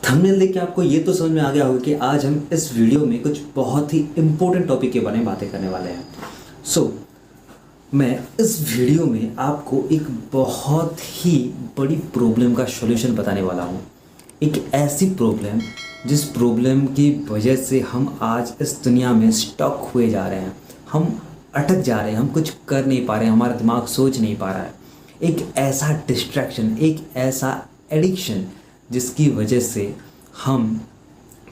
Thumbnail देख के आपको ये तो समझ में आ गया होगा कि आज हम इस वीडियो में कुछ बहुत ही इम्पोर्टेंट टॉपिक के बारे में बातें करने वाले हैं। मैं इस वीडियो में आपको एक बहुत ही बड़ी प्रॉब्लम का सॉल्यूशन बताने वाला हूँ। एक ऐसी प्रॉब्लम जिस प्रॉब्लम की वजह से हम आज इस दुनिया में स्टक हुए जा रहे हैं, हम अटक जा रहे हैं, हम कुछ कर नहीं पा रहे हैं, हमारा दिमाग सोच नहीं पा रहा है। एक ऐसा डिस्ट्रैक्शन, एक ऐसा एडिक्शन जिसकी वजह से हम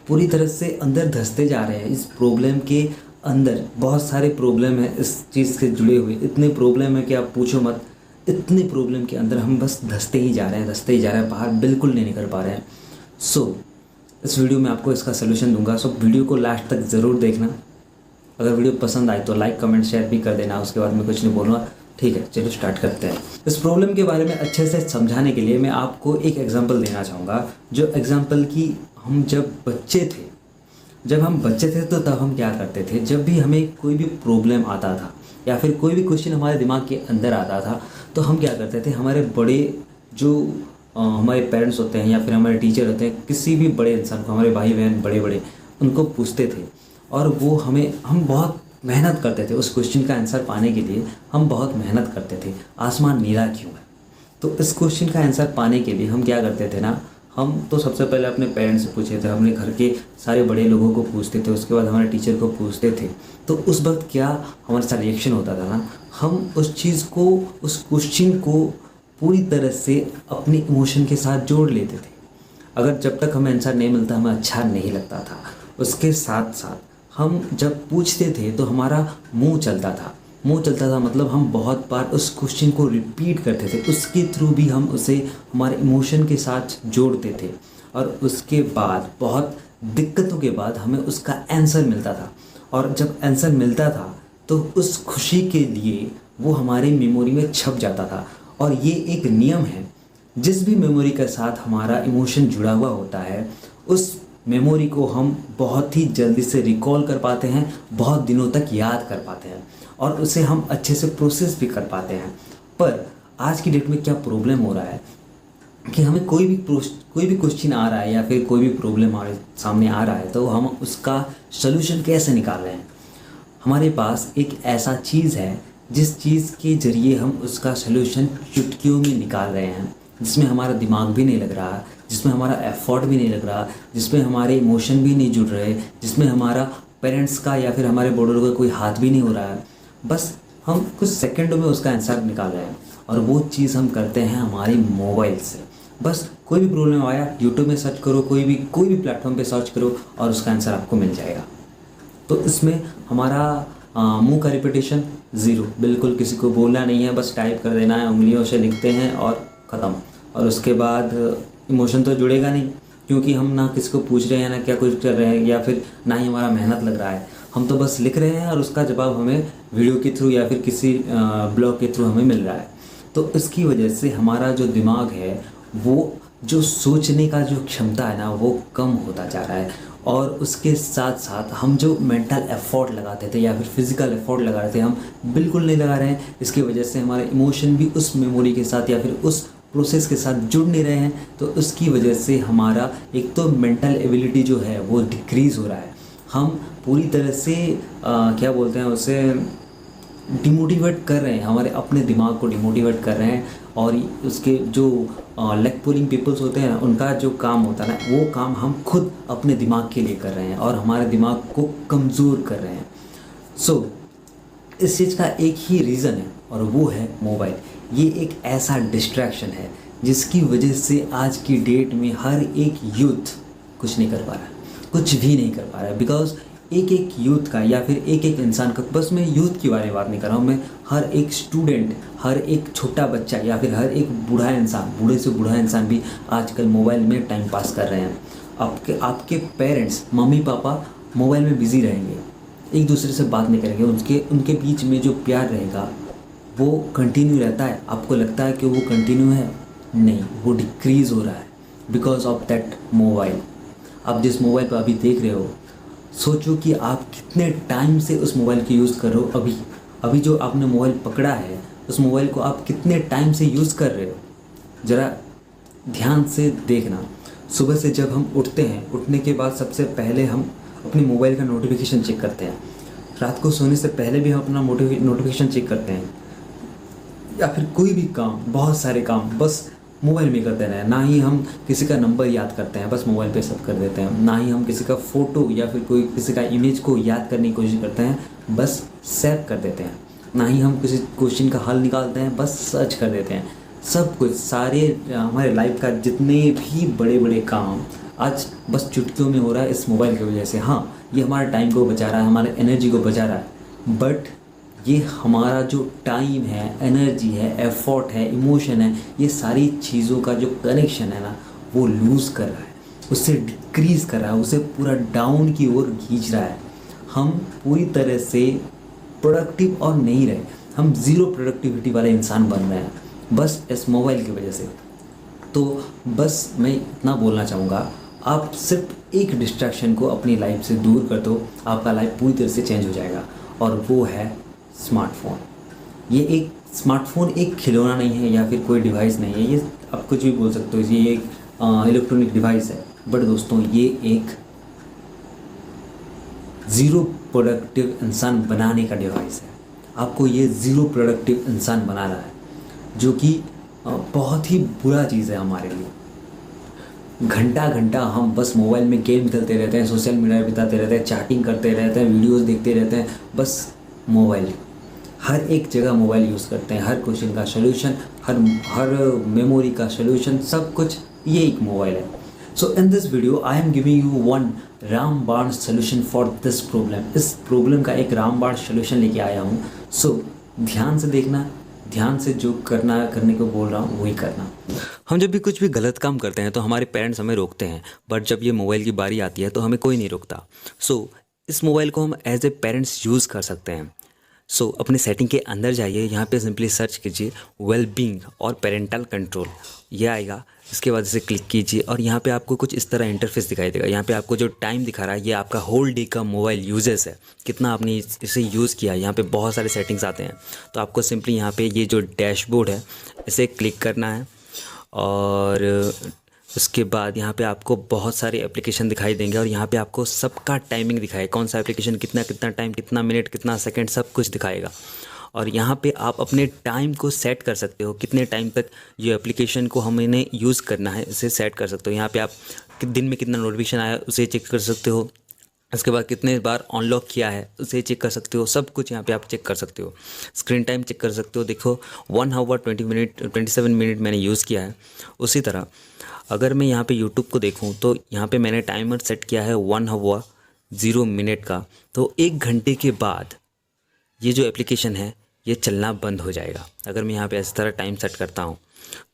पूरी तरह से अंदर धंसते जा रहे हैं। इस प्रॉब्लम के अंदर बहुत सारे प्रॉब्लम है इस चीज़ से जुड़े हुए, इतने प्रॉब्लम है कि आप पूछो मत। इतने प्रॉब्लम के अंदर हम बस धंसते ही जा रहे हैं, बाहर बिल्कुल नहीं निकल पा रहे हैं। इस वीडियो में आपको इसका सलूशन दूंगा। वीडियो को लास्ट तक ज़रूर देखना। अगर वीडियो पसंद आए तो लाइक कमेंट शेयर भी कर देना। उसके बाद मैं कुछ नहीं बोलूँगा, ठीक है? चलो स्टार्ट करते हैं। इस प्रॉब्लम के बारे में अच्छे से समझाने के लिए मैं आपको एक एग्जांपल देना चाहूँगा, जो एग्जांपल की हम जब हम बच्चे थे तो तब हम क्या करते थे। जब भी हमें कोई भी प्रॉब्लम आता था या फिर कोई भी क्वेश्चन हमारे दिमाग के अंदर आता था तो हम क्या करते थे, हमारे बड़े जो हमारे पेरेंट्स होते हैं या फिर हमारे टीचर होते हैं, किसी भी बड़े इंसान को, हमारे भाई बहन बड़े उनको पूछते थे और वो हम बहुत मेहनत करते थे उस क्वेश्चन का आंसर पाने के लिए। हम बहुत मेहनत करते थे, आसमान नीला क्यों है। तो इस क्वेश्चन का आंसर पाने के लिए हम क्या करते थे ना, हम तो सबसे पहले अपने पेरेंट्स से पूछे थे, अपने घर के सारे बड़े लोगों को पूछते थे, उसके बाद हमारे टीचर को पूछते थे। तो उस वक्त क्या हमारे साथ रिएक्शन होता था ना, हम उस चीज़ को, उस क्वेश्चन को पूरी तरह से अपने इमोशन के साथ जोड़ लेते थे। अगर जब तक हमें आंसर नहीं मिलता हमें अच्छा नहीं लगता था। उसके साथ साथ हम जब पूछते थे तो हमारा मुंह चलता था मतलब हम बहुत बार उस क्वेश्चन को रिपीट करते थे। उसके थ्रू भी हम उसे हमारे इमोशन के साथ जोड़ते थे और उसके बाद बहुत दिक्कतों के बाद हमें उसका आंसर मिलता था। और जब आंसर मिलता था तो उस खुशी के लिए वो हमारी मेमोरी में छप जाता था। और ये एक नियम है, जिस भी मेमोरी के साथ हमारा इमोशन जुड़ा हुआ होता है उस मेमोरी को हम बहुत ही जल्दी से रिकॉल कर पाते हैं, बहुत दिनों तक याद कर पाते हैं और उसे हम अच्छे से प्रोसेस भी कर पाते हैं। पर आज की डेट में क्या प्रॉब्लम हो रहा है कि हमें कोई भी क्वेश्चन आ रहा है या फिर कोई भी प्रॉब्लम हमारे सामने आ रहा है तो हम उसका सलूशन कैसे निकाल रहे हैं। हमारे पास एक ऐसा चीज़ है जिस चीज़ के ज़रिए हम उसका सलूशन चुटकियों में निकाल रहे हैं, जिसमें हमारा दिमाग भी नहीं लग रहा, जिसमें हमारा एफर्ट भी नहीं लग रहा, जिसमें हमारे इमोशन भी नहीं जुड़ रहे, जिसमें हमारा पेरेंट्स का या फिर हमारे बड़ों लोगों का कोई हाथ भी नहीं हो रहा है। बस हम कुछ सेकंडों में उसका आंसर निकाल रहे हैं और वो चीज़ हम करते हैं हमारी मोबाइल से। बस कोई भी प्रॉब्लम आया यूट्यूब में सर्च करो, कोई भी प्लेटफॉर्म पे सर्च करो और उसका आंसर आपको मिल जाएगा। तो इसमें हमारा मुंह का रिपीटेशन ज़ीरो, बिल्कुल किसी को बोलना नहीं है, बस टाइप कर देना है, उंगलियों से लिखते हैं और ख़त्म। और उसके बाद इमोशन तो जुड़ेगा नहीं, क्योंकि हम ना किसी को पूछ रहे हैं, ना क्या कुछ कर रहे हैं, या फिर ना ही हमारा मेहनत लग रहा है। हम तो बस लिख रहे हैं और उसका जवाब हमें वीडियो के थ्रू या फिर किसी ब्लॉग के थ्रू हमें मिल रहा है। तो इसकी वजह से हमारा जो दिमाग है, वो जो सोचने का जो क्षमता है ना, वो कम होता जा रहा है। और उसके साथ साथ हम जो मेंटल एफर्ट लगाते थे या फिर फिज़िकल एफर्ट लगा रहे थे, हम बिल्कुल नहीं लगा रहे हैं। इसकी वजह से हमारे इमोशन भी उस मेमोरी के साथ या फिर उस प्रोसेस के साथ जुड़ नहीं रहे हैं। तो उसकी वजह से हमारा एक तो मेंटल एबिलिटी जो है वो डिक्रीज़ हो रहा है। हम पूरी तरह से क्या बोलते हैं उसे, डिमोटिवेट कर रहे हैं, हमारे अपने दिमाग को डिमोटिवेट कर रहे हैं। और उसके जो लेग पुलिंग पीपल्स होते हैं, उनका जो काम होता है ना, वो काम हम खुद अपने दिमाग के लिए कर रहे हैं और हमारे दिमाग को कमज़ोर कर रहे हैं। इस चीज़ का एक ही रीज़न है और वो है मोबाइल। ये एक ऐसा डिस्ट्रैक्शन है जिसकी वजह से आज की डेट में हर एक यूथ कुछ नहीं कर पा रहा है, कुछ भी नहीं कर पा रहा है। बिकॉज एक यूथ का या फिर एक इंसान का, बस मैं यूथ की बारे में बात नहीं कर रहा हूँ, मैं हर एक स्टूडेंट, हर एक छोटा बच्चा या फिर हर एक बूढ़ा इंसान, बूढ़े से बूढ़ा इंसान भी आजकल मोबाइल में टाइम पास कर रहे हैं। आपके पेरेंट्स, मम्मी पापा मोबाइल में बिज़ी रहेंगे, एक दूसरे से बात नहीं करेंगे। उनके बीच में जो प्यार रहेगा वो कंटिन्यू रहता है। आपको लगता है कि वो कंटिन्यू है? नहीं, वो डिक्रीज़ हो रहा है बिकॉज ऑफ दैट मोबाइल। आप जिस मोबाइल पर अभी देख रहे हो, सोचो कि आप कितने टाइम से उस मोबाइल की यूज़ कर रहे हो। अभी जो आपने मोबाइल पकड़ा है, उस मोबाइल को आप कितने टाइम से यूज़ कर रहे हो, ज़रा ध्यान से देखना। सुबह से जब हम उठते हैं, उठने के बाद सबसे पहले हम अपने मोबाइल का नोटिफिकेशन चेक करते हैं। रात को सोने से पहले भी हम अपना नोटिफिकेशन चेक करते हैं, या फिर कोई भी काम, बहुत सारे काम बस मोबाइल में करते हैं। ना ही हम किसी का नंबर याद करते हैं, बस मोबाइल पे सब कर देते हैं। ना ही हम किसी का फ़ोटो या फिर कोई किसी का इमेज को याद करने की कोशिश करते हैं, बस सेव कर देते हैं। ना ही हम किसी क्वेश्चन का हल निकालते हैं, बस सर्च कर देते हैं। सब कुछ, सारे हमारे लाइफ का जितने भी बड़े बड़े काम आज बस चुटकियों में हो रहा है इस मोबाइल की वजह से। हाँ, ये हमारे टाइम को बचा रहा है, हमारे एनर्जी को बचा रहा है, बट ये हमारा जो टाइम है, एनर्जी है, एफर्ट है, इमोशन है, ये सारी चीज़ों का जो कनेक्शन है ना, वो लूज़ कर रहा है, उससे डिक्रीज़ कर रहा है, उसे पूरा डाउन की ओर खींच रहा है। हम पूरी तरह से प्रोडक्टिव और नहीं रहे, हम ज़ीरो प्रोडक्टिविटी वाले इंसान बन रहे हैं बस इस मोबाइल की वजह से। तो बस मैं इतना बोलना चाहूँगा, आप सिर्फ एक डिस्ट्रैक्शन को अपनी लाइफ से दूर कर दो, आपका लाइफ पूरी तरह से चेंज हो जाएगा, और वो है स्मार्टफोन। ये एक स्मार्टफोन एक खिलौना नहीं है या फिर कोई डिवाइस नहीं है, ये आप कुछ भी बोल सकते हो, ये एक इलेक्ट्रॉनिक डिवाइस है, बट दोस्तों ये एक ज़ीरो प्रोडक्टिव इंसान बनाने का डिवाइस है। आपको ये ज़ीरो प्रोडक्टिव इंसान बना रहा है, जो कि बहुत ही बुरा चीज़ है हमारे लिए। घंटा घंटा हम बस मोबाइल में गेम खेलते रहते हैं, सोशल मीडिया बिताते रहते हैं, चैटिंग करते रहते हैं, वीडियोस देखते रहते हैं, बस मोबाइल, हर एक जगह मोबाइल यूज़ करते हैं। हर क्वेश्चन का सलूशन, हर मेमोरी का सलूशन, सब कुछ ये एक मोबाइल है। So in this video I am giving you one रामबाण सलूशन फॉर दिस प्रॉब्लम। इस प्रॉब्लम का एक रामबाण सलूशन लेके आया हूँ। सो ध्यान से देखना, ध्यान से जो करने को बोल रहा हूँ वही करना। हम जब भी कुछ भी गलत काम करते हैं तो हमारे पेरेंट्स हमें रोकते हैं, बट जब ये मोबाइल की बारी आती है तो हमें कोई नहीं रोकता। सो इस मोबाइल को हम एज ए पेरेंट्स यूज़ कर सकते हैं। अपने सेटिंग के अंदर जाइए, यहाँ पे सिंपली सर्च कीजिए वेलबींग और पेरेंटल कंट्रोल, ये आएगा। इसके बाद इसे क्लिक कीजिए और यहाँ पे आपको कुछ इस तरह इंटरफेस दिखाई देगा। यहाँ पे आपको जो टाइम दिखा रहा है ये आपका होल डे का मोबाइल यूजेस है, कितना आपने इसे यूज़ किया है। यहाँ पे बहुत सारे सेटिंग्स आते हैं, तो आपको सिंपली यहाँ पे ये जो डैशबोर्ड है इसे क्लिक करना है, और उसके बाद यहाँ पे आपको बहुत सारे एप्लीकेशन दिखाई देंगे, और यहाँ पे आपको सबका टाइमिंग दिखाएगा, कौन सा एप्लीकेशन कितना कितना टाइम, कितना मिनट, कितना सेकंड, सब कुछ दिखाएगा। और यहाँ पे आप अपने टाइम को सेट कर सकते हो, कितने टाइम तक ये एप्लीकेशन को हमें यूज़ करना है, इसे सेट कर सकते हो। यहाँ पे आप दिन में कितना नोटिफिकेशन आया उसे चेक कर सकते हो, इसके बाद कितने बार अनलॉक किया है उसे चेक कर सकते हो, सब कुछ यहाँ पे आप चेक कर सकते हो। स्क्रीन टाइम चेक कर सकते हो, देखो 1 आवर 27 मिनट मैंने यूज़ किया है। उसी तरह अगर मैं यहाँ पे यूट्यूब को देखूँ तो यहाँ पे मैंने टाइमर सेट किया है 1 आवर 0 मिनट का, तो 1 घंटे के बाद ये जो एप्लीकेशन है ये चलना बंद हो जाएगा। अगर मैं यहाँ पे इस तरह टाइम सेट करता हूँ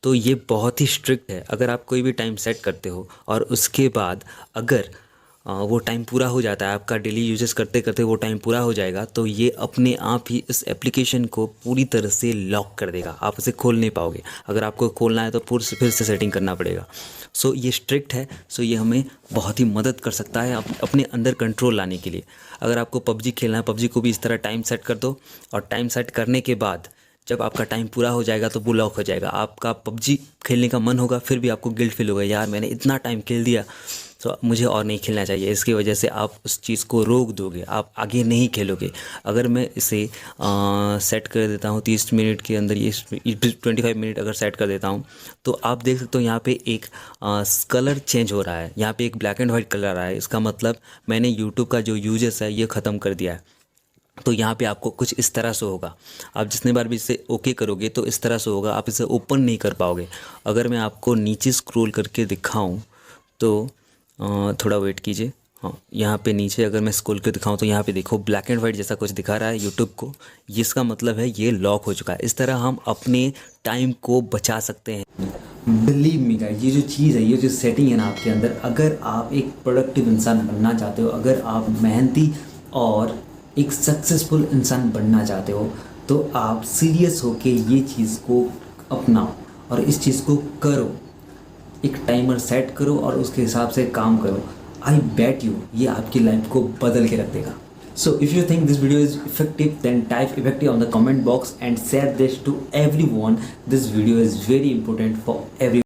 तो ये बहुत ही स्ट्रिक्ट है। अगर आप कोई भी टाइम सेट करते हो और उसके बाद अगर वो टाइम पूरा हो जाता है, आपका डेली यूजेस करते करते वो टाइम पूरा हो जाएगा, तो ये अपने आप ही इस एप्लीकेशन को पूरी तरह से लॉक कर देगा, आप इसे खोल नहीं पाओगे। अगर आपको खोलना है तो फिर से सेटिंग करना पड़ेगा। ये स्ट्रिक्ट है, ये हमें बहुत ही मदद कर सकता है अपने अंदर कंट्रोल लाने के लिए। अगर आपको पबजी खेलना है, पबजी को भी इस तरह टाइम सेट कर दो, और टाइम सेट करने के बाद जब आपका टाइम पूरा हो जाएगा तो वो लॉक हो जाएगा। आपका पबजी खेलने का मन होगा, फिर भी आपको गिल्ट फील होगा, यार मैंने इतना टाइम खेल दिया तो मुझे और नहीं खेलना चाहिए। इसकी वजह से आप उस चीज़ को रोक दोगे, आप आगे नहीं खेलोगे। अगर मैं इसे सेट कर देता हूँ 30 मिनट के अंदर, ये 25 मिनट अगर सेट कर देता हूँ, तो आप देख सकते हो यहाँ पे एक कलर चेंज हो रहा है, यहाँ पे एक ब्लैक एंड वाइट कलर आ रहा है। इसका मतलब मैंने यूट्यूब का जो यूजेस है ये ख़त्म कर दिया है। तो यहाँ पे आपको कुछ इस तरह से होगा, आप जितने बार भी इसे ओके करोगे तो इस तरह से होगा, आप इसे ओपन नहीं कर पाओगे। अगर मैं आपको नीचे स्क्रॉल करके दिखाऊं तो थोड़ा वेट कीजिए। हाँ, यहाँ पे नीचे अगर मैं स्क्रॉल करके दिखाऊं तो यहाँ पे देखो ब्लैक एंड वाइट जैसा कुछ दिखा रहा है यूट्यूब को, इसका मतलब है ये लॉक हो चुका है। इस तरह हम अपने टाइम को बचा सकते हैं। बिलीव मी गाइस, ये जो चीज़ है, ये जो सेटिंग है ना आपके अंदर, अगर आप एक प्रोडक्टिव इंसान बनना चाहते हो, अगर आप मेहनती और एक सक्सेसफुल इंसान बनना चाहते हो, तो आप सीरियस होके ये चीज़ को अपनाओ और इस चीज़ को करो। एक टाइमर सेट करो और उसके हिसाब से काम करो। आई बेट यू ये आपकी लाइफ को बदल के रख देगा। So if you think this video is effective, then type effective on the comment box and share this to everyone. This video is very important for every